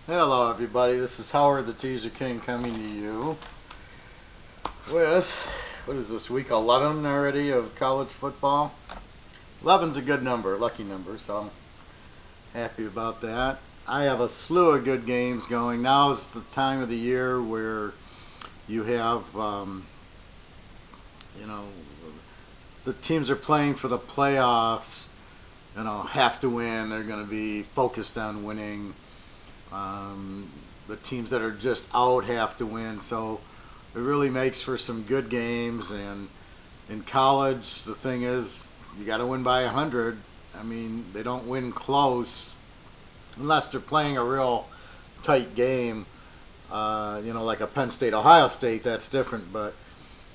Hello everybody, this is Howard the Teaserking coming to you with, what is this, week 11 already of college football? 11's a good number, lucky number, so I'm happy about that. I have a slew of good games going. Now is the time of the year where you have, you know, the teams are playing for the playoffs, have to win. They're going to be focused on winning. The teams that are just out have to win, so it really makes for some good games. And in college, the thing is, you got to win by 100. I mean, they don't win close unless they're playing a real tight game. Like a Penn State, Ohio State, that's different. But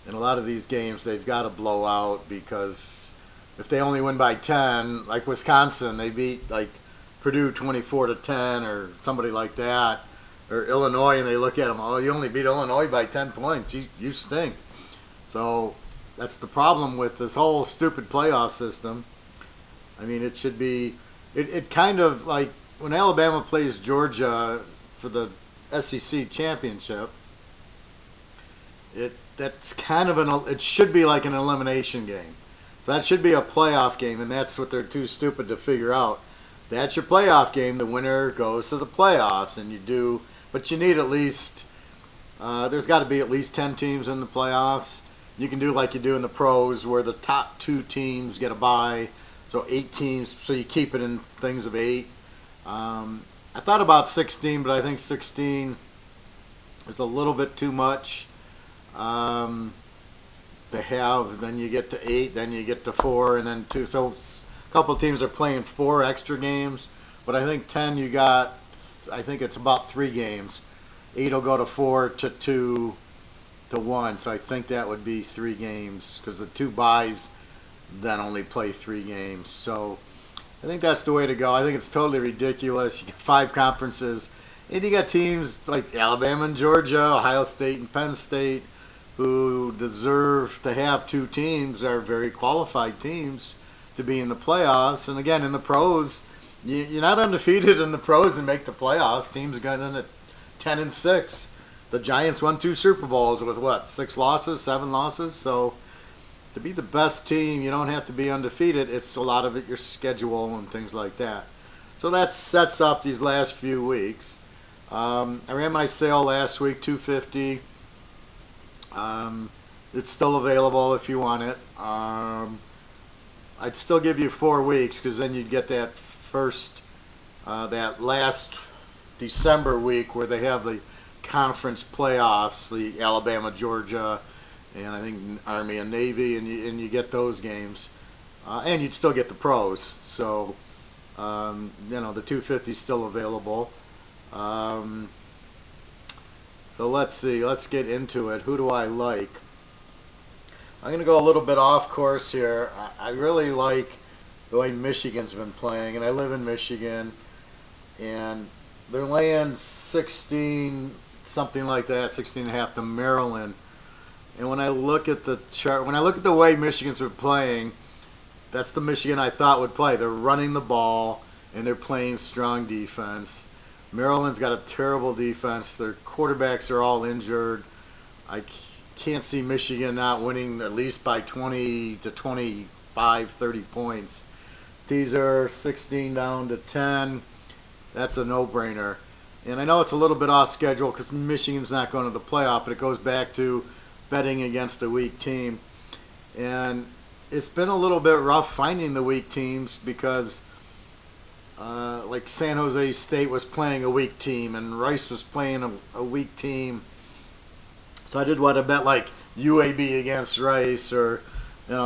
in a lot of these games, they've got to blow out, because if they only win by 10, like Wisconsin, they beat like Purdue 24-10 or somebody like that, or Illinois, and they look at them, oh, you only beat Illinois by 10 points, you stink. So that's the problem with this whole stupid playoff system. I mean, it should be, it kind of like when Alabama plays Georgia for the SEC championship, that's kind of it should be like an elimination game. So that should be a playoff game, and that's what they're too stupid to figure out. That's your playoff game. The winner goes to the playoffs, but you need at least, there's got to be at least 10 teams in the playoffs. You can do like you do in the pros, where the top 2 teams get a bye, so 8 teams, so you keep it in things of 8. I thought about 16, but I think 16 is a little bit too much to have. Then you get to 8, then you get to 4, and then 2. So a couple of teams are playing 4 extra games, but I think 10 I think it's about 3 games. 8 will go to 4 to 2 to 1, so I think that would be 3 games, because the 2 byes then only play 3 games. So I think that's the way to go. I think it's totally ridiculous. You get 5 conferences, and you got teams like Alabama and Georgia, Ohio State and Penn State, who deserve to have 2 teams, are very qualified teams to be in the playoffs. And again, in the pros, you're not undefeated in the pros and make the playoffs. Teams got in at 10-6. The Giants won 2 Super Bowls with 6 losses, 7 losses. So to be the best team, you don't have to be undefeated. It's a lot of it your schedule and things like that. So that sets up these last few weeks. I ran my sale last week, $250. It's still available if you want it. I'd still give you 4 weeks, because then you'd get that that last December week where they have the conference playoffs, the Alabama, Georgia, and I think Army and Navy, and you get those games, and you'd still get the pros. So the 250 is still available. So let's see. Let's get into it. Who do I like? I'm going to go a little bit off course here. I really like the way Michigan's been playing, and I live in Michigan, and they're laying 16, something like that, 16.5 to Maryland. And when I look at the chart, when I look at the way Michigan's been playing, that's the Michigan I thought would play. They're running the ball, and they're playing strong defense. Maryland's got a terrible defense. Their quarterbacks are all injured. I can't see Michigan not winning at least by 20 to 25, 30 points. Teaser 16 down to 10. That's a no-brainer. And I know it's a little bit off schedule because Michigan's not going to the playoff, but it goes back to betting against a weak team. And it's been a little bit rough finding the weak teams, because like San Jose State was playing a weak team, and Rice was playing a weak team. So I did want to bet like UAB against Rice, or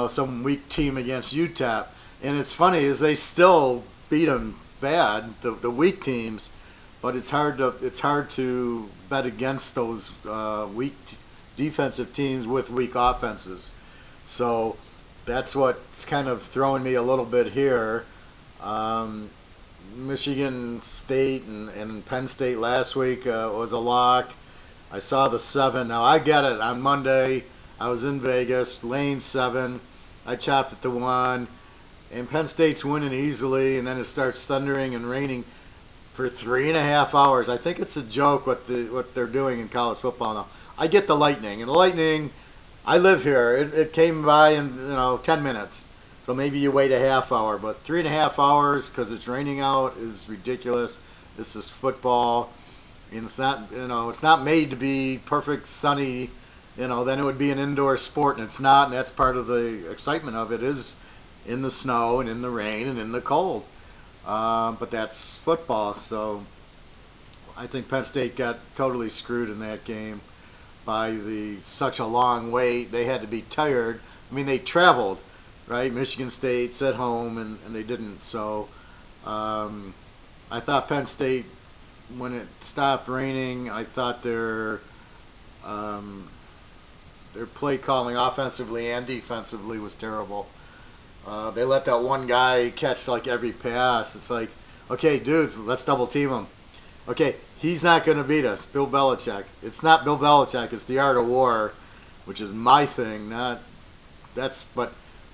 some weak team against UTEP. And it's funny is they still beat them bad, the weak teams, but it's hard to bet against those weak defensive teams with weak offenses. So that's what's kind of throwing me a little bit here. Michigan State and Penn State last week was a lock. I saw the 7. Now I get it. On Monday, I was in Vegas, lane 7. I chopped it to 1. And Penn State's winning easily, and then it starts thundering and raining. for 3.5 hours. I think it's a joke what they're doing in college football now. I get the Lightning, and the Lightning, I live here. It came by in 10 minutes. So maybe you wait a half hour, but 3.5 hours because it's raining out is ridiculous. This is football, and it's not made to be perfect sunny. Then it would be an indoor sport, and it's not, and that's part of the excitement of it is in the snow and in the rain and in the cold. But that's football, so I think Penn State got totally screwed in that game by such a long wait. They had to be tired. I mean, they traveled, right? Michigan State's at home, and they didn't. So I thought Penn State, when it stopped raining, I thought their play calling offensively and defensively was terrible. They let that one guy catch like every pass. It's like, okay, dudes, let's double team him. Okay, he's not going to beat us. Bill Belichick. It's not Bill Belichick. It's the art of war, which is my thing. But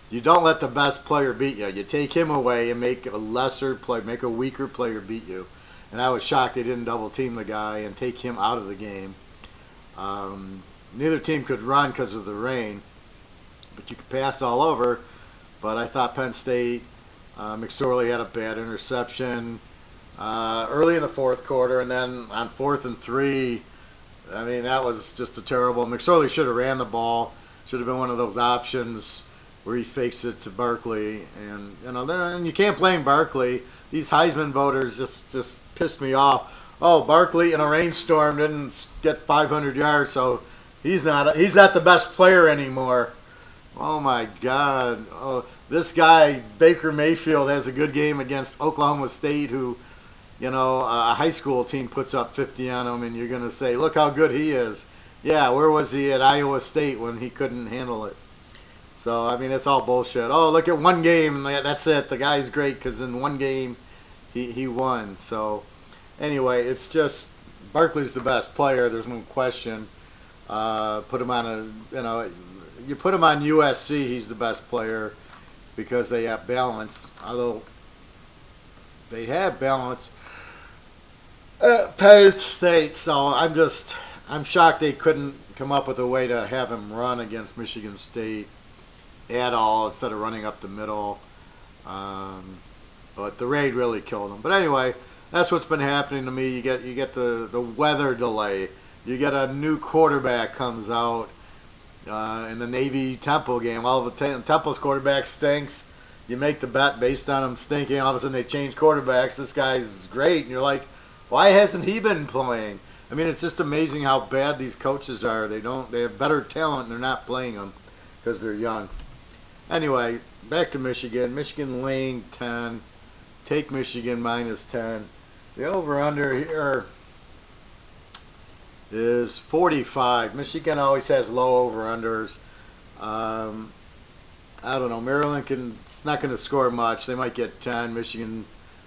you don't let the best player beat you. You take him away and make make a weaker player beat you. And I was shocked they didn't double team the guy and take him out of the game. Neither team could run because of the rain, but you could pass all over. But I thought Penn State, McSorley had a bad interception early in the fourth quarter, and then on 4th and 3, I mean, that was just a terrible. McSorley should have ran the ball. Should have been one of those options where he fakes it to Barkley, and and you can't blame Barkley. These Heisman voters just pissed me off. Oh, Barkley in a rainstorm didn't get 500 yards, so he's not the best player anymore. Oh my God! Oh, this guy Baker Mayfield has a good game against Oklahoma State, who, a high school team puts up 50 on him, and you're going to say, look how good he is. Yeah, where was he at Iowa State when he couldn't handle it? So, I mean, it's all bullshit. Oh, look at one game, that's it. The guy's great because in one game he won. So, anyway, it's just Barkley's the best player. There's no question. Put him on you put him on USC, he's the best player because they have balance. Although they have balance at Penn State, so I'm shocked they couldn't come up with a way to have him run against Michigan State at all instead of running up the middle. But the rain really killed him. But anyway, that's what's been happening to me. You get the weather delay. You get a new quarterback comes out in the Navy Temple game. All of Temple's quarterback stinks. You make the bet based on him stinking. All of a sudden they change quarterbacks. This guy's great, and you're like, why hasn't he been playing? I mean, it's just amazing how bad these coaches are. They have better talent, and they're not playing them because they're young. Anyway, back to Michigan. Michigan laying 10. Take Michigan -10. The over-under here is 45. Michigan always has low over-unders. I don't know. Maryland's not going to score much. They might get 10. Michigan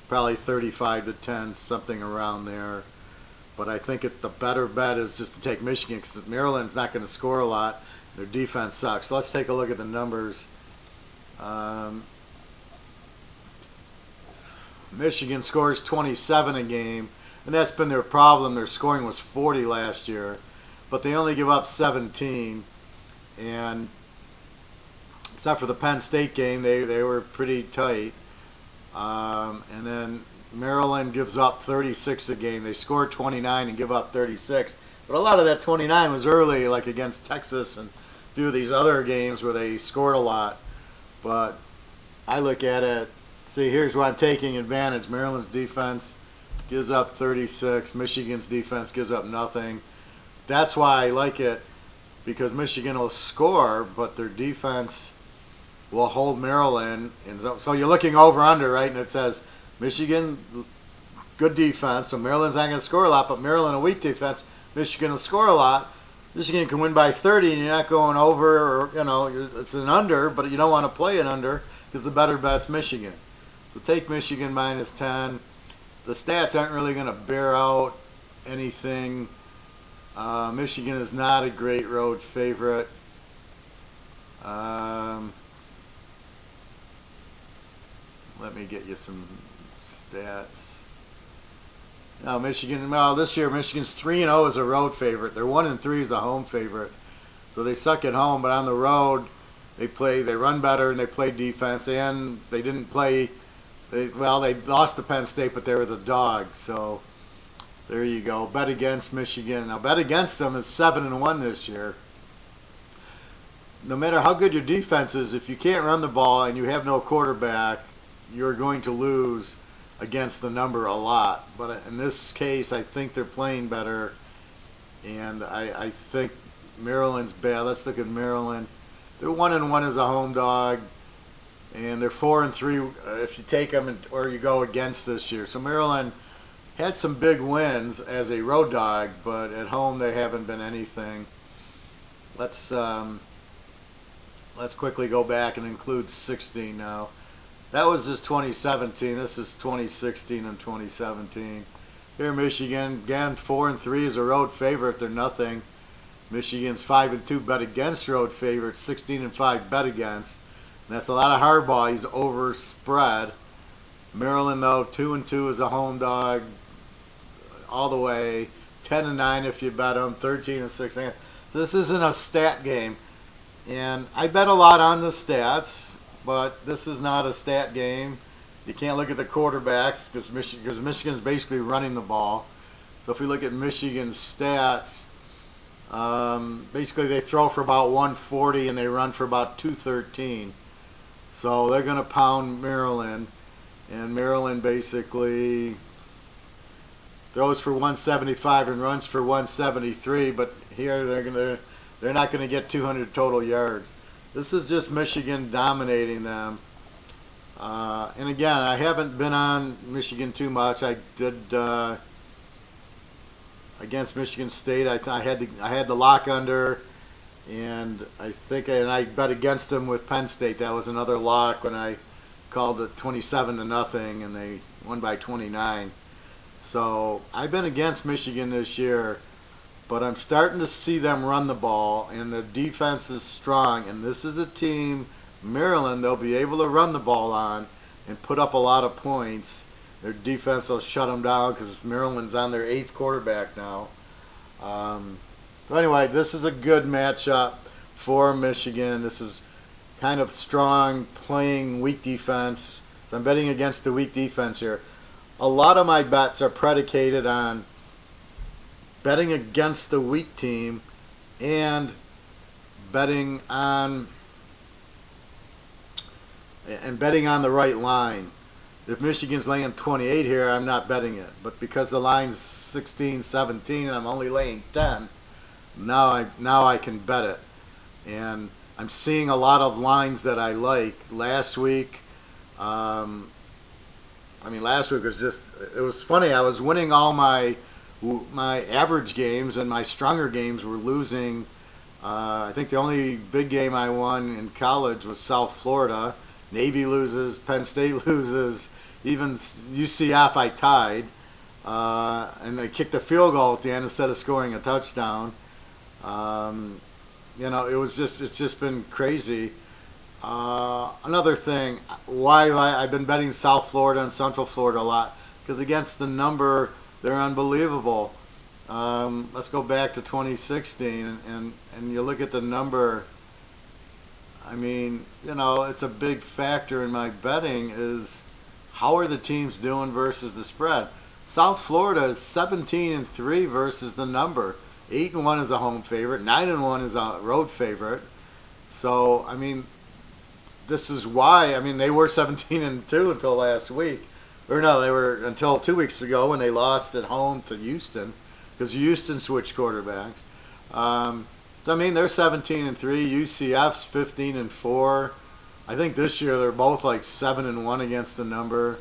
probably 35-10, something around there. But I think the better bet is just to take Michigan because Maryland's not going to score a lot. Their defense sucks. So let's take a look at the numbers. Michigan scores 27 a game, and that's been their problem. Their scoring was 40 last year, but they only give up 17. And except for the Penn State game, they were pretty tight. And then Maryland gives up 36 a game. They score 29 and give up 36. But a lot of that 29 was early, like against Texas and a few of these other games where they scored a lot. But I look at it, see, here's where I'm taking advantage. Maryland's defense gives up 36. Michigan's defense gives up nothing. That's why I like it, because Michigan will score, but their defense will hold Maryland. And so you're looking over-under, right? And it says Michigan, good defense, so Maryland's not going to score a lot, but Maryland, a weak defense, Michigan will score a lot. Michigan can win by 30, and you're not going over, or, it's an under, but you don't want to play an under because the better bet's Michigan. So take Michigan -10. The stats aren't really going to bear out anything. Michigan is not a great road favorite. Let me get you some stats. Michigan. Well, this year Michigan's 3-0 as a road favorite. They're 1-3 as a home favorite. So they suck at home, but on the road they run better and they play defense, and they didn't play. They lost to Penn State, but they were the dog. So there you go. Bet against Michigan. Now bet against them is 7-1 this year. No matter how good your defense is, if you can't run the ball and you have no quarterback, you're going to lose against the number a lot. But in this case, I think they're playing better, and I think Maryland's bad. Let's look at Maryland. They're 1-1 as a home dog, and they're 4-3 if you take them or you go against this year. So Maryland had some big wins as a road dog, but at home they haven't been anything. Let's quickly go back and include 16 now. That was just 2017. This is 2016 and 2017. Here, Michigan, again, 4-3 is a road favorite. They're nothing. Michigan's 5-2 bet against road favorites. 16-5 bet against. And that's a lot of hardball. He's over spread. Maryland, though, 2-2 is a home dog all the way. 10-9 if you bet them. 13-6. This isn't a stat game. And I bet a lot on the stats, but this is not a stat game. You can't look at the quarterbacks because Michigan's basically running the ball. So if we look at Michigan's stats, basically they throw for about 140 and they run for about 213. So they're going to pound Maryland, and Maryland basically throws for 175 and runs for 173. But here they're not going to get 200 total yards. This is just Michigan dominating them. And again, I haven't been on Michigan too much. I did against Michigan State. I had the lock under, and I bet against them with Penn State. That was another lock when I called it 27-0, and they won by 29. So I've been against Michigan this year. But I'm starting to see them run the ball, and the defense is strong. And this is a team, Maryland, they'll be able to run the ball on and put up a lot of points. Their defense will shut them down because Maryland's on their 8th quarterback now. So anyway, this is a good matchup for Michigan. This is kind of strong, playing weak defense. So I'm betting against the weak defense here. A lot of my bets are predicated on betting against the weak team and betting on the right line. If Michigan's laying 28 here, I'm not betting it. But because the line's 16, 17, and I'm only laying 10, now I can bet it. And I'm seeing a lot of lines that I like. Last week was it was funny. I was winning all my average games, and my stronger games were losing. I think the only big game I won in college was South Florida. Navy loses, Penn State loses, even UCF I tied, and they kicked a field goal at the end instead of scoring a touchdown. It's just been crazy. Another thing, why I've been betting South Florida and Central Florida a lot, because against the number, they're unbelievable. Let's go back to 2016, and you look at the number. I mean, it's a big factor in my betting is how are the teams doing versus the spread. South Florida is 17-3 versus the number. 8-1 is a home favorite. 9-1 is a road favorite. So, I mean, this is why. I mean, they were 17-2 until last week. Or no, they were until 2 weeks ago when they lost at home to Houston because Houston switched quarterbacks. So I mean, they're 17-3. UCF's 15-4. I think this year they're both like 7-1 against the number.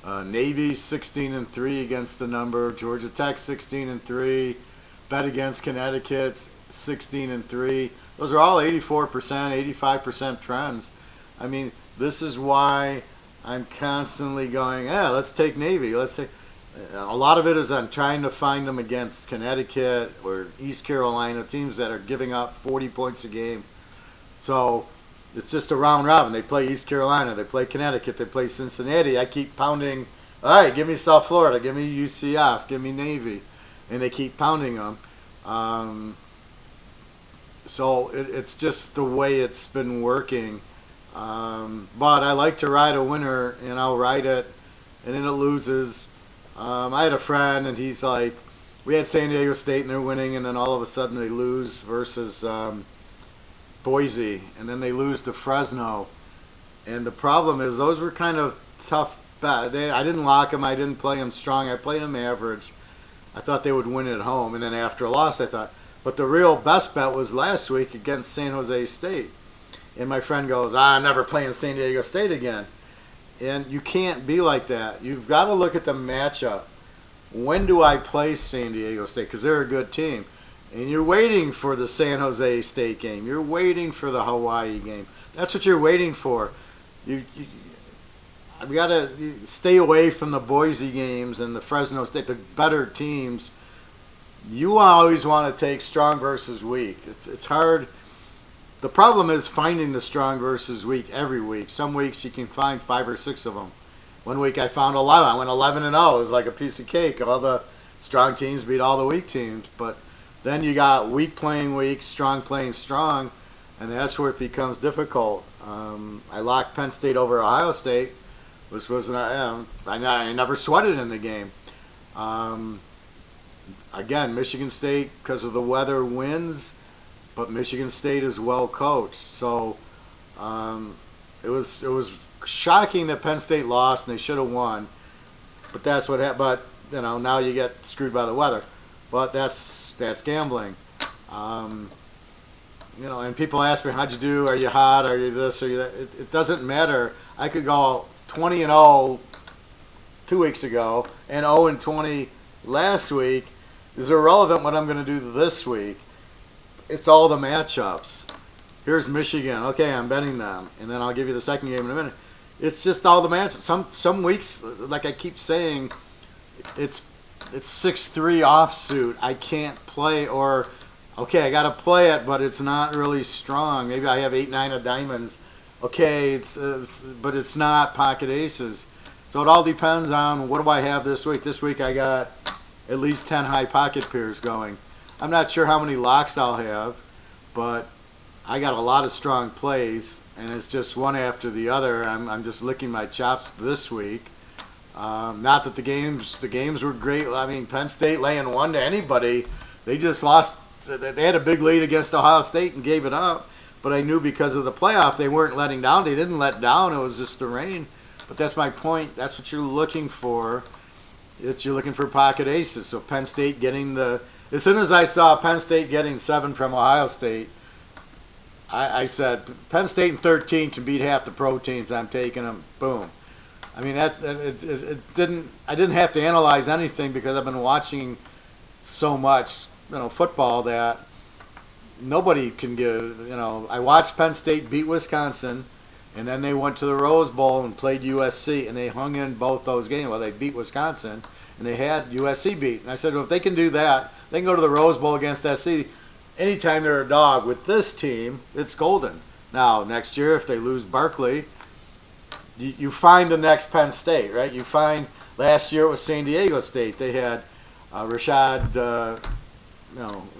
Navy's 16-3 against the number. Georgia Tech 16-3. Bet against Connecticut's 16-3. Those are all 84%, 85% trends. I mean, this is why I'm constantly going, let's take Navy. Let's take. A lot of it is I'm trying to find them against Connecticut or East Carolina, teams that are giving up 40 points a game. So it's just a round robin. They play East Carolina, they play Connecticut, they play Cincinnati. I keep pounding All right, give me South Florida, give me UCF, give me Navy, and they keep pounding them. Um, so it's just the way it's been working. But I like to ride a winner, and I'll ride it, and then it loses. I had a friend, and he's like, we had San Diego State, and they're winning, and then all of a sudden they lose versus Boise, and then they lose to Fresno. And the problem is those were kind of tough bets. I didn't lock them. I didn't play them strong. I played them average. I thought they would win at home, and then after a loss, I thought. But the real best bet was last week against San Jose State. And my friend goes, I'm never playing San Diego State again. And you can't be like that. You've got to look at the matchup. When do I play San Diego State? Because they're a good team. And you're waiting for the San Jose State game. You're waiting for the Hawaii game. That's what you're waiting for. I've got to stay away from the Boise games and the Fresno State, the better teams. You always want to take strong versus weak. It's hard. The problem is finding the strong versus weak every week. Some weeks you can find 5 or 6 of them. One week I found 11. I went 11-0. It was like a piece of cake. All the strong teams beat all the weak teams. But then you got weak playing weak, strong playing strong, and that's where it becomes difficult. I locked Penn State over Ohio State, which was I never sweated in the game. Again, Michigan State, because of the weather, wins, but Michigan State is well coached. So it was shocking that Penn State lost and they should have won. But that's what happened. But now you get screwed by the weather. But that's gambling. And people ask me, how'd you do? Are you hot? Are you this? Are you that? It doesn't matter. I could go 20-0 2 weeks ago and 0-20 last week. Is irrelevant what I'm going to do this week. It's all the matchups. Here's Michigan. Okay, I'm betting them, and then I'll give you the second game in a minute. It's just all the matchups. Some weeks, like I keep saying, it's 6-3 offsuit. I can't play, or okay, I got to play it, but it's not really strong. Maybe I have 8-9 of diamonds. Okay, but it's not pocket aces. So it all depends on what do I have this week. This week I got at least 10 high pocket pairs going. I'm not sure how many locks I'll have, but I got a lot of strong plays, and it's just one after the other. I'm just licking my chops this week. Not that the games were great. I mean, Penn State laying 1 to anybody. They just lost. They had a big lead against Ohio State and gave it up. But I knew because of the playoff, they weren't letting down. They didn't let down. It was just the rain. But that's my point. That's what you're looking for. You're looking for pocket aces. So Penn State getting as soon as I saw Penn State getting 7 from Ohio State, I said, Penn State and 13 can beat half the pro teams. I'm taking them. Boom. I mean, I didn't have to analyze anything because I've been watching so much, football that nobody can give, I watched Penn State beat Wisconsin, and then they went to the Rose Bowl and played USC, and they hung in both those games. Well, they beat Wisconsin, and they had USC beat. And I said, well, if they can do that, they can go to the Rose Bowl against SC. Anytime they're a dog with this team, it's golden. Now, next year, if they lose Barkley, you find the next Penn State, right? You find last year it was San Diego State. They had Rashad,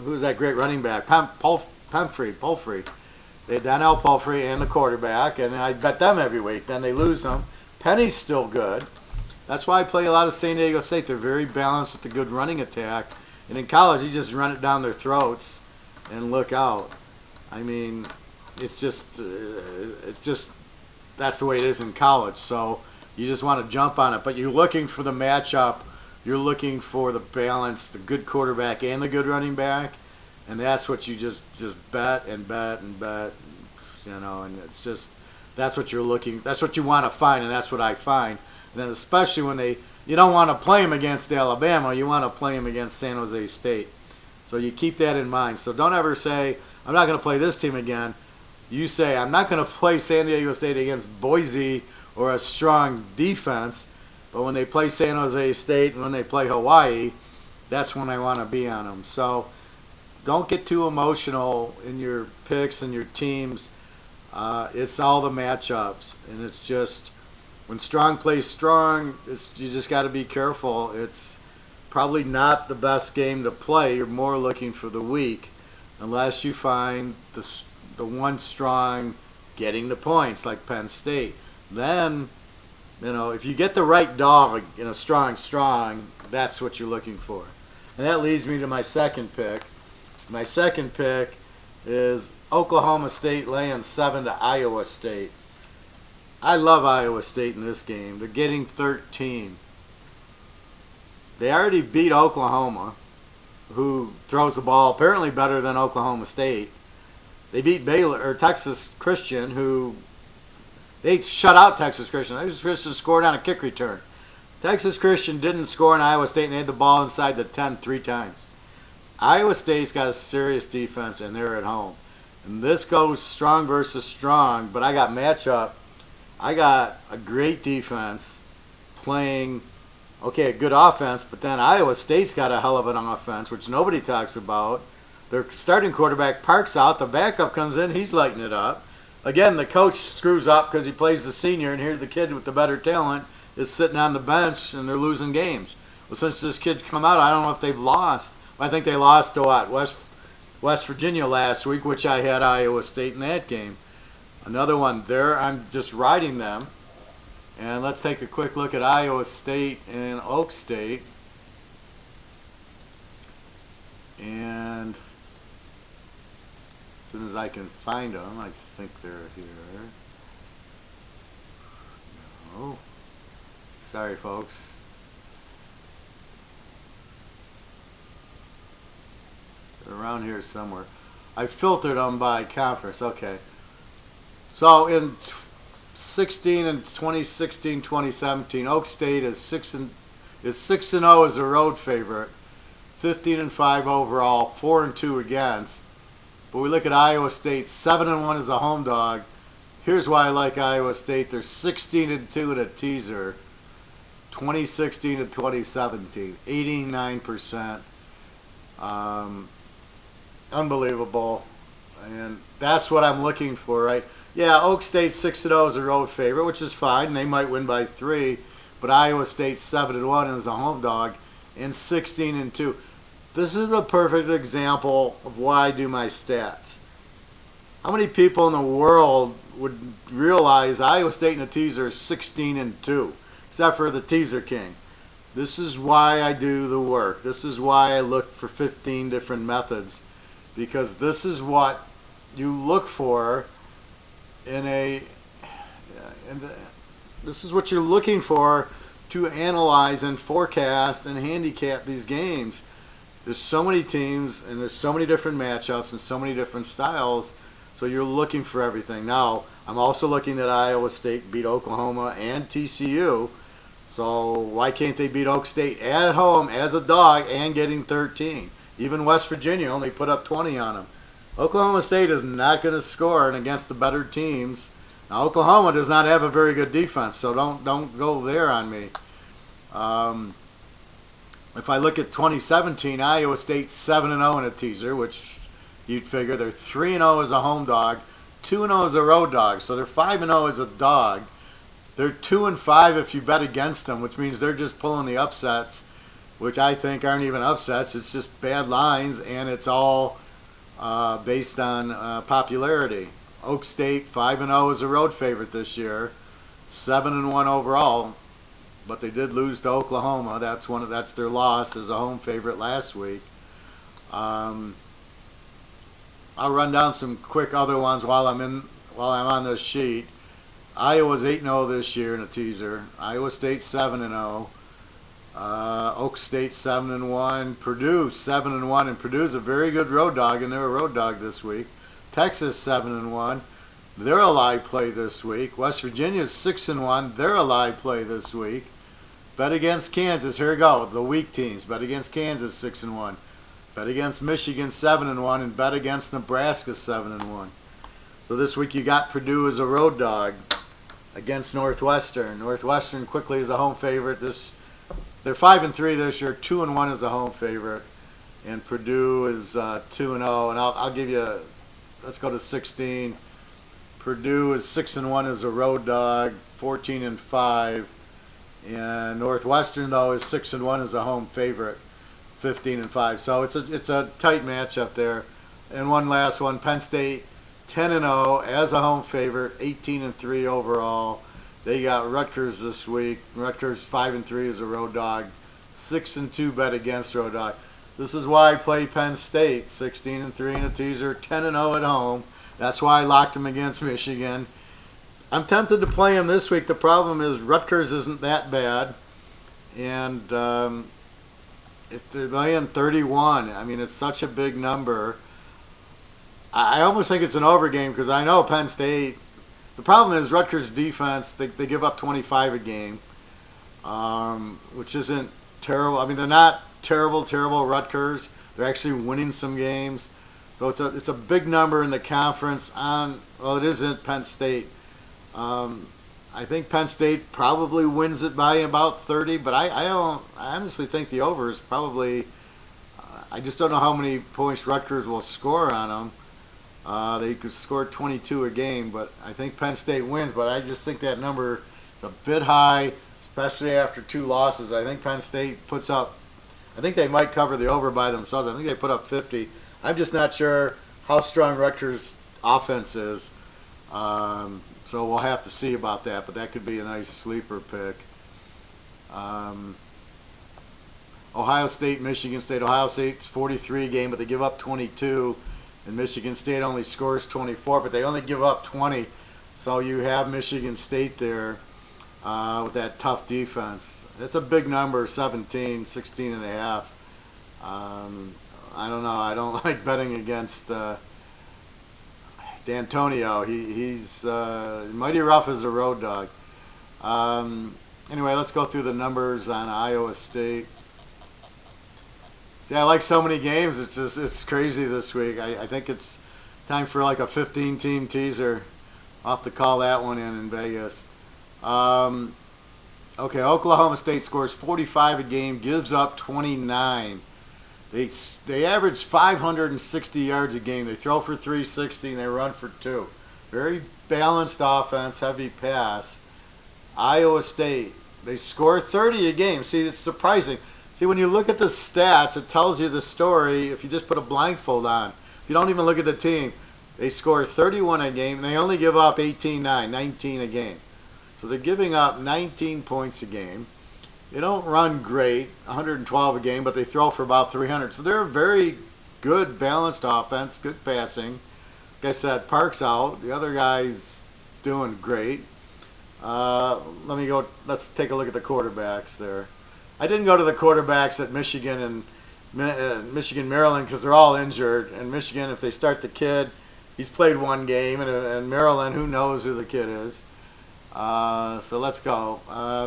who's that great running back? Pumphrey. They had Donnell Pumphrey and the quarterback, and I bet them every week. Then they lose them. Penny's still good. That's why I play a lot of San Diego State. They're very balanced with a good running attack. And in college, you just run it down their throats and look out. I mean, it's just that's the way it is in college. So you just want to jump on it. But you're looking for the matchup. You're looking for the balance, the good quarterback and the good running back. And that's what you just bet and bet and bet, and it's just, that's what you're looking, that's what you want to find, and that's what I find. And then especially when you don't want to play them against Alabama, you want to play them against San Jose State. So you keep that in mind. So don't ever say, I'm not going to play this team again. You say, I'm not going to play San Diego State against Boise or a strong defense, but when they play San Jose State and when they play Hawaii, that's when I want to be on them. So don't get too emotional in your picks and your teams. It's all the matchups, and it's just when strong plays strong, you just got to be careful. It's probably not the best game to play. You're more looking for the weak, unless you find the one strong getting the points, like Penn State. Then, if you get the right dog in a strong, that's what you're looking for. And that leads me to my second pick. My second pick is Oklahoma State laying 7 to Iowa State. I love Iowa State in this game. They're getting 13. They already beat Oklahoma, who throws the ball apparently better than Oklahoma State. They beat Texas Christian, who they shut out Texas Christian. Texas Christian scored on a kick return. Texas Christian didn't score in Iowa State, and they had the ball inside the 10 3 times. Iowa State's got a serious defense, and they're at home. And this goes strong versus strong, but I got matchup. I got a great defense playing, a good offense, but then Iowa State's got a hell of an offense, which nobody talks about. Their starting quarterback parks out. The backup comes in. He's lighting it up. Again, the coach screws up because he plays the senior, and here's the kid with the better talent is sitting on the bench, and they're losing games. Well, since this kid's come out, I don't know if they've lost. I think they lost to what? West Virginia last week, which I had Iowa State in that game. Another one there, I'm just riding them. And let's take a quick look at Iowa State and Oak State. And as soon as I can find them, I think they're here. No. Sorry, folks. They're around here somewhere. I filtered them by conference. Okay. So in 16 and 2016, 2017, Oak State is 6-0 as a road favorite, 15-5 overall, 4-2 against. But we look at Iowa State, 7-1 as a home dog. Here's why I like Iowa State. They're 16-2 in a teaser, 2016 to 2017, 89%. Unbelievable. And that's what I'm looking for, right? Yeah, Oak State 6-0 is a road favorite, which is fine. They might win by 3. But Iowa State 7-1 as a home dog and 16-2. This is the perfect example of why I do my stats. How many people in the world would realize Iowa State in a teaser is 16-2, except for the Teaserking? This is why I do the work. This is why I look for 15 different methods, because this is what you look for this is what you're looking for to analyze and forecast and handicap these games. There's so many teams, and there's so many different matchups and so many different styles, so you're looking for everything. Now, I'm also looking at Iowa State beat Oklahoma and TCU, so why can't they beat Oak State at home as a dog and getting 13? Even West Virginia only put up 20 on them. Oklahoma State is not going to score, and against the better teams. Now, Oklahoma does not have a very good defense, so don't go there on me. If I look at 2017, Iowa State 7-0 in a teaser, which you'd figure they're 3-0 as a home dog, 2-0 as a road dog, so they're 5-0 as a dog. They're 2-5 if you bet against them, which means they're just pulling the upsets, which I think aren't even upsets. It's just bad lines, and it's all based on popularity. Oak State 5-0 is a road favorite this year, 7-1 overall, but they did lose to Oklahoma. That's their loss as a home favorite last week. I'll run down some quick other ones while I'm on this sheet. Iowa's 8-0 this year in a teaser. Iowa State 7-0. Oak State 7-1. Purdue 7-1, and Purdue's a very good road dog, and they're a road dog this week. Texas 7-1. They're a live play this week. West Virginia's 6-1. They're a live play this week. Bet against Kansas. Here we go. The weak teams. Bet against Kansas 6-1. Bet against Michigan 7-1, and bet against Nebraska 7-1. So this week you got Purdue as a road dog against Northwestern. Northwestern quickly is a home favorite. They're 5-3 this year, 2-1 as a home favorite, and Purdue is 2-0. And I'll give you. Let's go to 16. Purdue is 6-1 as a road dog, 14-5. And Northwestern though is 6-1 as a home favorite, 15-5. So it's a tight matchup there. And one last one, Penn State 10-0 as a home favorite, 18-3 overall. They got Rutgers this week. Rutgers 5-3 as a road dog, 6-2 bet against road dog. This is why I play Penn State, 16-3 in a teaser, 10-0 at home. That's why I locked them against Michigan. I'm tempted to play them this week. The problem is Rutgers isn't that bad, and if they're laying 31, I mean, it's such a big number. I almost think it's an over game because I know Penn State. The problem is Rutgers' defense. They give up 25 a game, which isn't terrible. I mean, they're not terrible Rutgers. They're actually winning some games. So it's a big number in the conference. It isn't Penn State. I think Penn State probably wins it by about 30, but I honestly think the over is probably. I just don't know how many points Rutgers will score on them. They could score 22 a game, but I think Penn State wins. But I just think that number is a bit high, especially after 2 losses. I think Penn State puts up. I think they might cover the over by themselves. I think they put up 50. I'm just not sure how strong Rutgers' offense is. So we'll have to see about that, but that could be a nice sleeper pick. Ohio State, Michigan State. Ohio State's 43 game, but they give up 22. And Michigan State only scores 24, but they only give up 20. So you have Michigan State there with that tough defense. It's a big number, 17, 16 and a half. I don't know. I don't like betting against D'Antonio. He's mighty rough as a road dog. Anyway, let's go through the numbers on Iowa State. See, I like so many games. It's crazy this week. I think it's time for like a 15-team teaser. I'll have to call that one in Vegas. Okay, Oklahoma State scores 45 a game, gives up 29. They average 560 yards a game. They throw for 360 and they run for 2. Very balanced offense, heavy pass. Iowa State, they score 30 a game. See, it's surprising. See, when you look at the stats, it tells you the story if you just put a blindfold on. If you don't even look at the team, they score 31 a game. And they only give up 18-9, 19 a game. So they're giving up 19 points a game. They don't run great, 112 a game, but they throw for about 300. So they're a very good, balanced offense, good passing. Like I said, Park's out. The other guy's doing great. Let's take a look at the quarterbacks there. I didn't go to the quarterbacks at Michigan and Michigan, Maryland, because they're all injured. And Michigan, if they start the kid, he's played one game. And Maryland, who knows who the kid is. So let's go.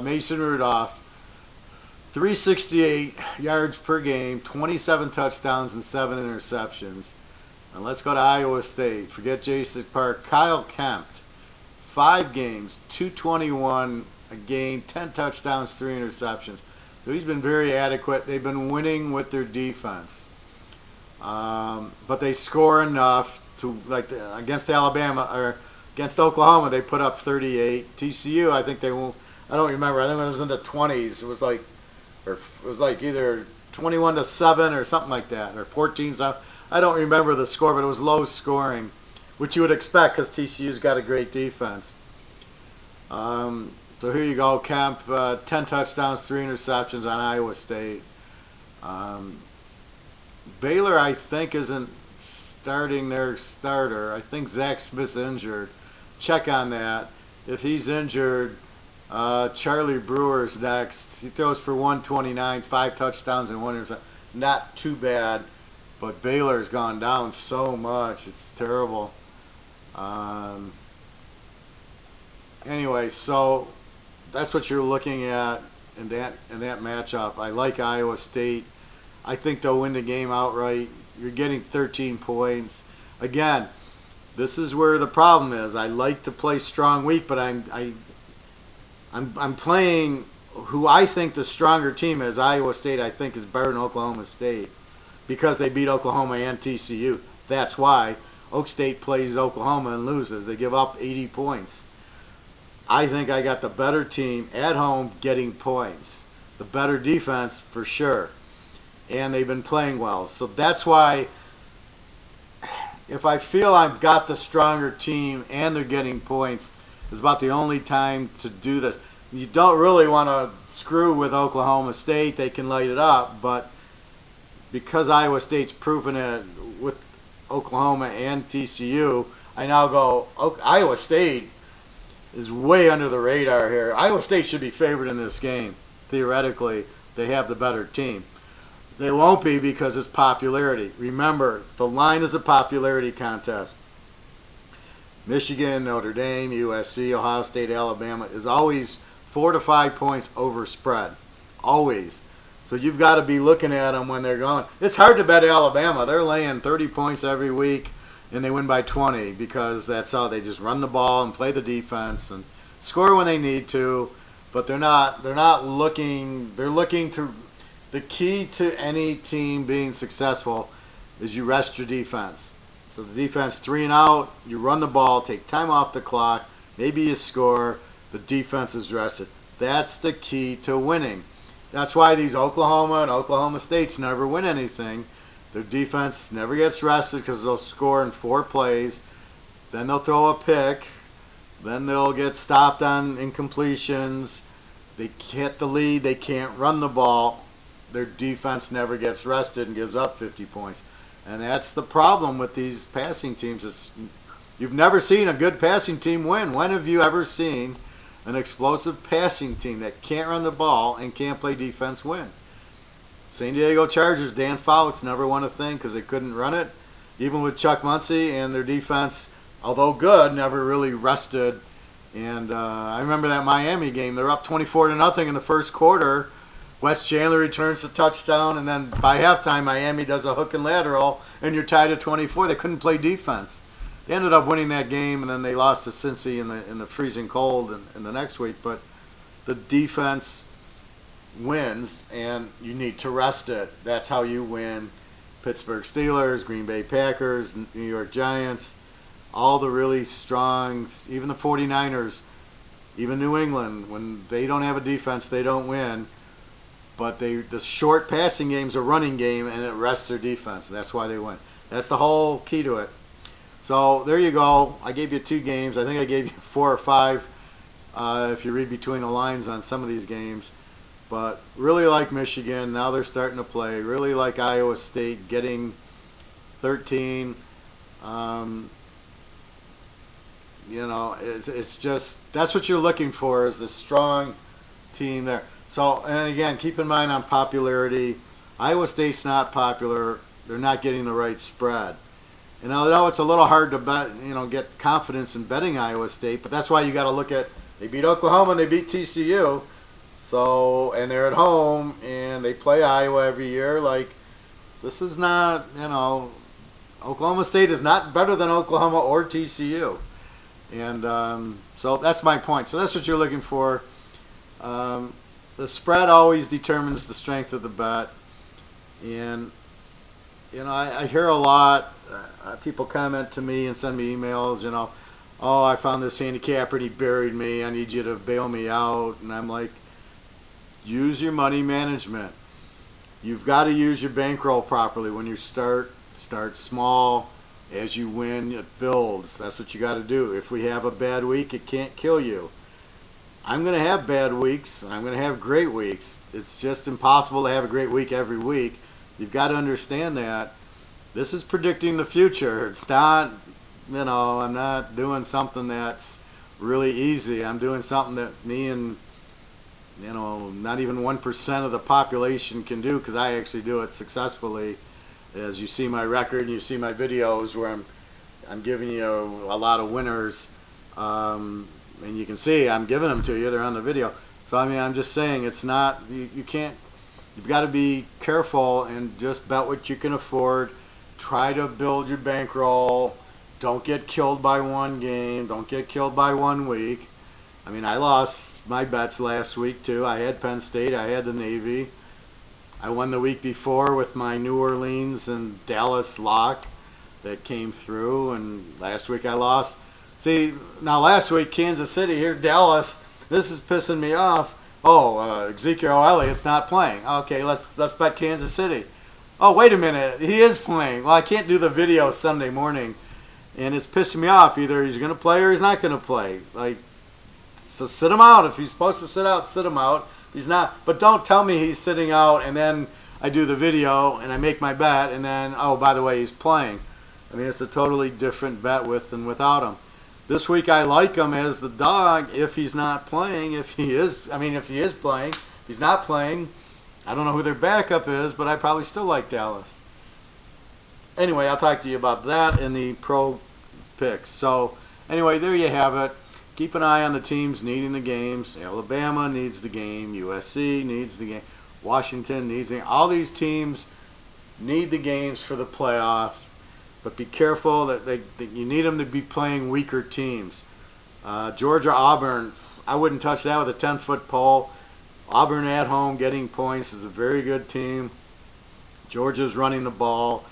Mason Rudolph. 368 yards per game, 27 touchdowns and 7 interceptions. And let's go to Iowa State. Forget Jason Park. Kyle Kempt, 5 games, 221 a game, 10 touchdowns, 3 interceptions. So he's been very adequate. They've been winning with their defense. But they score enough to, against Alabama or against Oklahoma, they put up 38. TCU, I think they won't. I don't remember. I think it was in the 20s. It was like either 21-7 or something like that, or 14. I don't remember the score, but it was low scoring, which you would expect because TCU's got a great defense. So here you go, Kemp, 10 touchdowns, 3 interceptions on Iowa State. Baylor, I think, isn't starting their starter. I think Zach Smith's injured. Check on that. If he's injured, Charlie Brewer's next. He throws for 129, 5 touchdowns and 1 interception. Not too bad, but Baylor's gone down so much. It's terrible. Anyway, so that's what you're looking at in that matchup. I like Iowa State. I think they'll win the game outright. You're getting 13 points. Again, this is where the problem is. I like to play strong weak, but I'm playing who I think the stronger team is. Iowa State, I think, is better than Oklahoma State because they beat Oklahoma and TCU. That's why. Oak State plays Oklahoma and loses. They give up 80 points. I think I got the better team at home getting points. The better defense for sure. And they've been playing well. So that's why if I feel I've got the stronger team and they're getting points, it's about the only time to do this. You don't really want to screw with Oklahoma State. They can light it up. But because Iowa State's proven it with Oklahoma and TCU, I now go, Iowa State is way under the radar here. Iowa State should be favored in this game. Theoretically, they have the better team. They won't be because it's popularity. Remember, the line is a popularity contest. Michigan, Notre Dame, USC, Ohio State, Alabama is always 4 to 5 points over spread. Always. So you've got to be looking at them when they're going. It's hard to bet Alabama. They're laying 30 points every week, and they win by 20 because that's how they just run the ball and play the defense and score when they need to. But they're not looking. They're looking to. The key to any team being successful is you rest your defense. So the defense 3 and out. You run the ball, take time off the clock. Maybe you score. The defense is rested. That's the key to winning. That's why these Oklahoma and Oklahoma States never win anything. Their defense never gets rested because they'll score in 4 plays. Then they'll throw a pick. Then they'll get stopped on incompletions. They hit the lead. They can't run the ball. Their defense never gets rested and gives up 50 points. And that's the problem with these passing teams. You've never seen a good passing team win. When have you ever seen an explosive passing team that can't run the ball and can't play defense win? San Diego Chargers, Dan Fouts never won a thing because they couldn't run it. Even with Chuck Muncie, and their defense, although good, never really rested. And I remember that Miami game. They're up 24-0 in the first quarter. Wes Chandler returns the touchdown, and then by halftime, Miami does a hook and lateral, and you're tied at 24. They couldn't play defense. They ended up winning that game, and then they lost to Cincy in the freezing cold in the next week. But the defense wins, and you need to rest it. That's how you win. Pittsburgh Steelers, Green Bay Packers, New York Giants, all the really strong, even the 49ers, even New England, when they don't have a defense, they don't win. But the short passing game's a running game, and it rests their defense. And that's why they win. That's the whole key to it. So there you go. I gave you 2 games. I think I gave you 4 or 5 if you read between the lines on some of these games. But really like Michigan. Now they're starting to play. Really like Iowa State getting 13. It's just that's what you're looking for is the strong team there. So, and again, keep in mind on popularity, Iowa State's not popular. They're not getting the right spread. And I know it's a little hard to bet, get confidence in betting Iowa State, but that's why you got to look at, they beat Oklahoma and they beat TCU. So, and they're at home and they play Iowa every year. Like, this is not, Oklahoma State is not better than Oklahoma or TCU. And so that's my point. So that's what you're looking for. The spread always determines the strength of the bet. And, I hear a lot, people comment to me and send me emails, oh, I found this handicapper and he buried me. I need you to bail me out. And I'm like, use your money management. You've got to use your bankroll properly. When you start small. As you win, it builds. That's what you got to do. If we have a bad week, it can't kill you. I'm going to have bad weeks. I'm going to have great weeks. It's just impossible to have a great week every week. You've got to understand that. This is predicting the future. It's not, I'm not doing something that's really easy. I'm doing something that me and, not even 1% of the population can do because I actually do it successfully. As you see my record and you see my videos where I'm giving you a lot of winners. And you can see I'm giving them to you. They're on the video. So, I'm just saying it's not, you can't, you've got to be careful and just bet what you can afford. Try to build your bankroll. Don't get killed by one game. Don't get killed by 1 week. I lost my bets last week too. I had Penn State. I had the Navy. I won the week before with my New Orleans and Dallas lock. that came through, and last week I lost. See, now last week, Kansas City, here, Dallas, this is pissing me off. Oh, Ezekiel Elliott's not playing. Okay, let's bet Kansas City. Oh, wait a minute, he is playing. Well, I can't do the video Sunday morning, and it's pissing me off. Either he's going to play or he's not going to play. Like, so sit him out. If he's supposed to sit out, sit him out. He's not. But don't tell me he's sitting out, and then I do the video, and I make my bet, and then, oh, by the way, he's playing. I mean, it's a totally different bet with and without him. This week I like him as the dog if he's not playing. If he is playing. If he's not playing, I don't know who their backup is, but I probably still like Dallas. Anyway, I'll talk to you about that in the pro picks. So, anyway, there you have it. Keep an eye on the teams needing the games. Alabama needs the game. USC needs the game. Washington needs the game. All these teams need the games for the playoffs. But be careful that you need them to be playing weaker teams. Georgia, Auburn, I wouldn't touch that with a 10-foot pole. Auburn at home getting points is a very good team. Georgia's running the ball.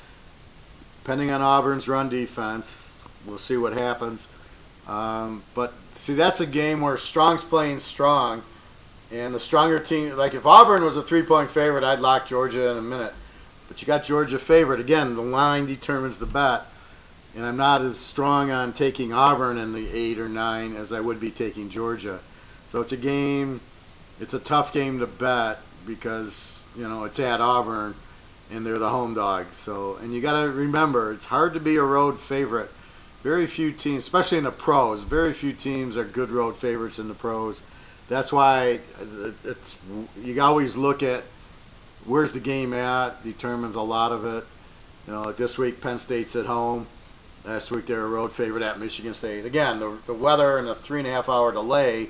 Depending on Auburn's run defense, we'll see what happens. But see, that's a game where strong's playing strong. And the stronger team, like if Auburn was a 3-point favorite, I'd lock Georgia in a minute. But you got Georgia favored. Again, the line determines the bet. And I'm not as strong on taking Auburn in the 8 or 9 as I would be taking Georgia. So it's a game, it's a tough game to bet because, it's at Auburn and they're the home dog. So, and you got to remember, it's hard to be a road favorite. Very few teams, especially in the pros, very few teams are good road favorites in the pros. That's why you always look at where's the game at, determines a lot of it. Like this week, Penn State's at home. Last week, they were a road favorite at Michigan State. Again, the weather and the 3.5-hour delay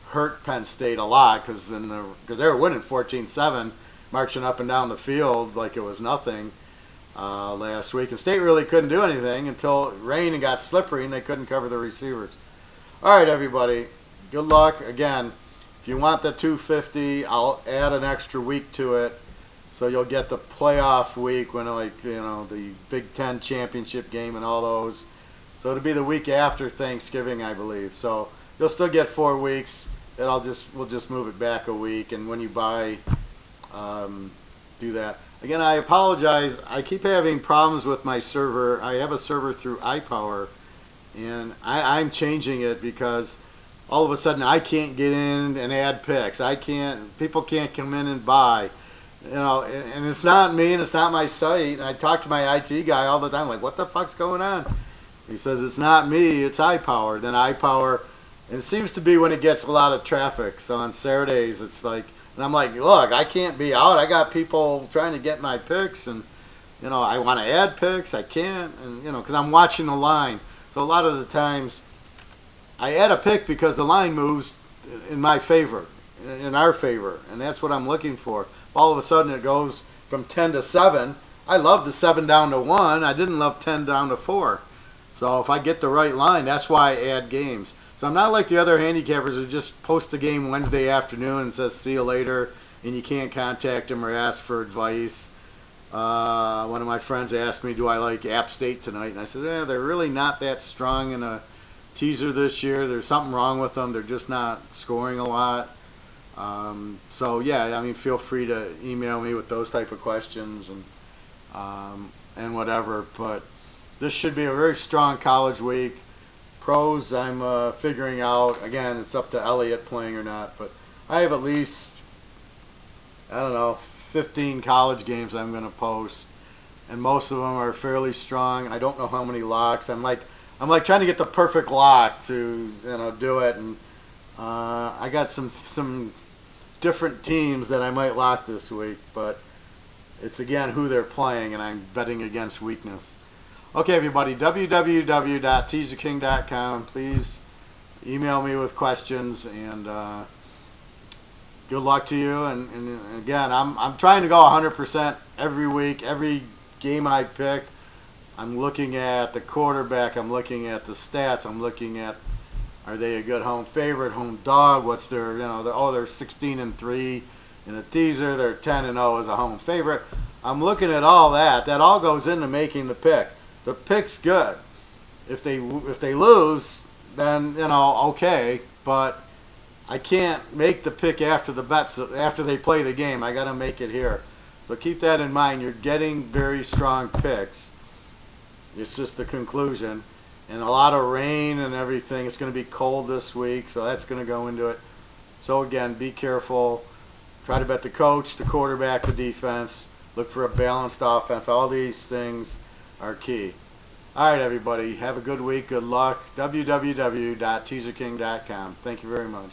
hurt Penn State a lot because they were winning 14-7, marching up and down the field like it was nothing last week. And State really couldn't do anything until it rained and got slippery and they couldn't cover the receivers. All right, everybody. Good luck. Again, if you want the 250, I'll add an extra week to it, so you'll get the playoff week when the Big Ten championship game and all those. So it'll be the week after Thanksgiving, I believe. So you'll still get 4 weeks. And we'll just move it back a week. And when you buy, do that. Again, I apologize. I keep having problems with my server. I have a server through iPower, and I'm changing it because all of a sudden I can't get in and add picks. People can't come in and buy. And it's not me and it's not my site. And I talk to my IT guy all the time, like, what the fuck's going on? He says, it's not me, it's iPower. Then iPower, and it seems to be when it gets a lot of traffic. So on Saturdays, it's like, and I'm like, look, I can't be out. I got people trying to get my picks, and, I want to add picks. I can't, and, because I'm watching the line. So a lot of the times, I add a pick because the line moves in my favor, in our favor, and that's what I'm looking for. All of a sudden it goes from 10 to 7. I love the 7 down to 1. I didn't love 10 down to 4. So if I get the right line, that's why I add games. So I'm not like the other handicappers who just post the game Wednesday afternoon and says see you later, and you can't contact them or ask for advice. One of my friends asked me, do I like App State tonight? And I said, they're really not that strong in a teaser this year. There's something wrong with them. They're just not scoring a lot. So yeah, feel free to email me with those type of questions and whatever. But this should be a very strong college week. Pros, I'm figuring out. Again, it's up to Elliott playing or not. But I have at least, 15 college games I'm going to post, and most of them are fairly strong. I don't know how many locks. I'm like trying to get the perfect lock to do it, and I got some different teams that I might lock this week, but it's again who they're playing, and I'm betting against weakness. Okay, everybody, www.teaserking.com. Please email me with questions, and good luck to you. And again, I'm trying to go 100% every week, every game I pick. I'm looking at the quarterback. I'm looking at the stats. I'm looking at, are they a good home favorite, home dog? What's their, they're 16-3 in a teaser. They're 10-0 as a home favorite. I'm looking at all that. That all goes into making the pick. the pick's good. If they lose, then okay, but I can't make the pick after the bets after they play the game. I got to make it here. So keep that in mind. You're getting very strong picks. It's just the conclusion. And a lot of rain and everything. It's going to be cold this week, so that's going to go into it. So again, be careful. Try to bet the coach, the quarterback, the defense. Look for a balanced offense. All these things are key. All right, everybody. Have a good week. Good luck. www.teaserking.com. Thank you very much.